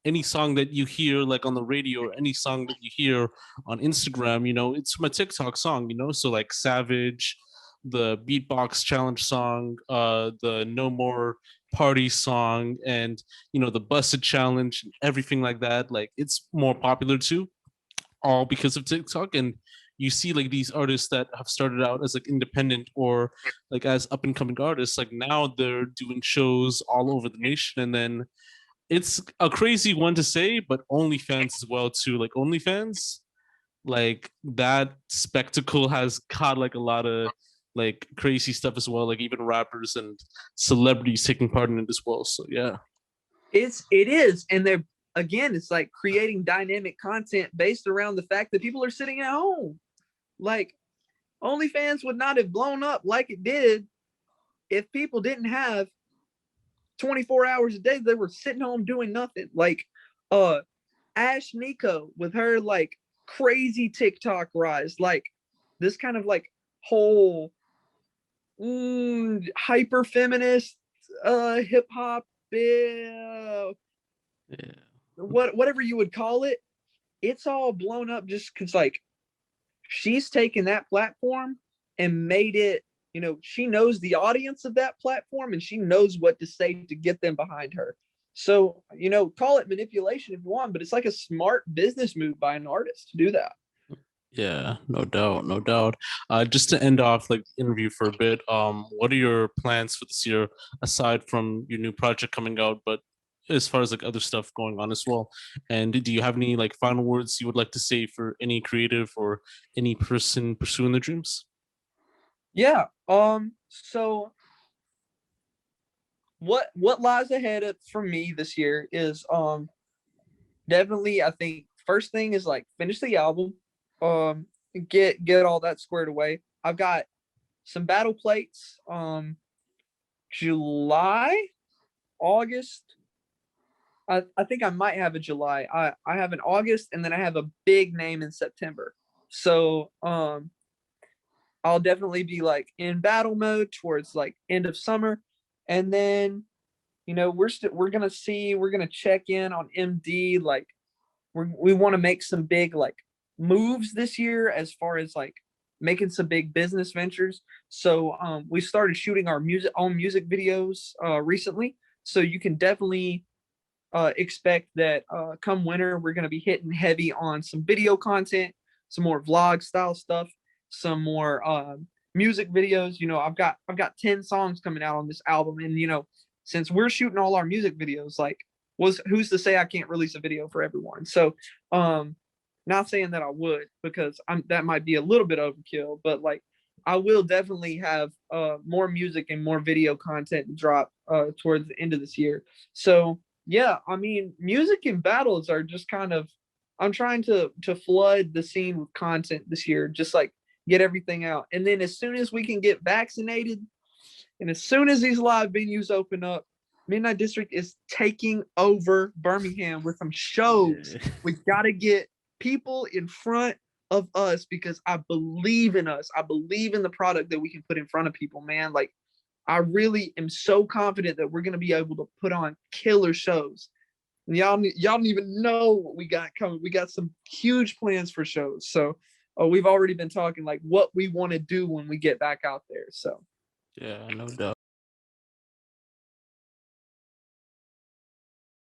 any song that you hear like on the radio or any song that you hear on Instagram, it's from a TikTok song, so like Savage, the beatbox challenge song, the No More Party song, and the Busted challenge, everything like that. Like, it's more popular too, all because of TikTok. And you see like these artists that have started out as like independent or like as up and coming artists, like now they're doing shows all over the nation. And then it's a crazy one to say, but OnlyFans as well too. Like OnlyFans, like that spectacle has caught like a lot of like crazy stuff as well. Like even rappers and celebrities taking part in it as well. So yeah. It is, and they're, again, it's like creating dynamic content based around the fact that people are sitting at home. Like OnlyFans would not have blown up like it did if people didn't have 24 hours a day. They were sitting home doing nothing. Like Ash Nico with her like crazy TikTok rise, like this kind of like whole hyper feminist hip hop, Yeah. whatever you would call it. It's all blown up just because like she's taken that platform and made it, you know, she knows the audience of that platform and she knows what to say to get them behind her. So, you know, call it manipulation if you want, but it's like a smart business move by an artist to do that. Yeah, no doubt, no doubt. Just to end off like the interview for a bit, what are your plans for this year aside from your new project coming out, but as far as like other stuff going on as well? And do you have any like final words you would like to say for any creative or any person pursuing their dreams? Yeah. So what lies ahead for me this year is definitely, I think first thing is like finish the album, um get all that squared away. I've got some battle plates, July, August. I think I might have a July. I have an August, and then I have a big name in September. So I'll definitely be like in battle mode towards like end of summer. And then, you know, we're gonna check in on MD. Like we want to make some big like moves this year as far as like making some big business ventures. So we started shooting our music videos recently. So you can definitely expect that come winter we're going to be hitting heavy on some video content, some more vlog style stuff, some more music videos. You know, I've got 10 songs coming out on this album, and you know, since we're shooting all our music videos, like who's to say I can't release a video for everyone? So not saying that I would, because that might be a little bit overkill, but like I will definitely have more music and more video content to drop towards the end of this year. So yeah, I mean, music and battles are just kind of, I'm trying to flood the scene with content this year, just like get everything out. And then as soon as we can get vaccinated, and as soon as these live venues open up, Midnight District is taking over Birmingham with some shows. Yeah. We got to get people in front of us because I believe in us. I believe in the product that we can put in front of people, man. Like, I really am so confident that we're going to be able to put on killer shows. And y'all don't even know what we got coming. We got some huge plans for shows. So we've already been talking like what we want to do when we get back out there. So Yeah, no doubt.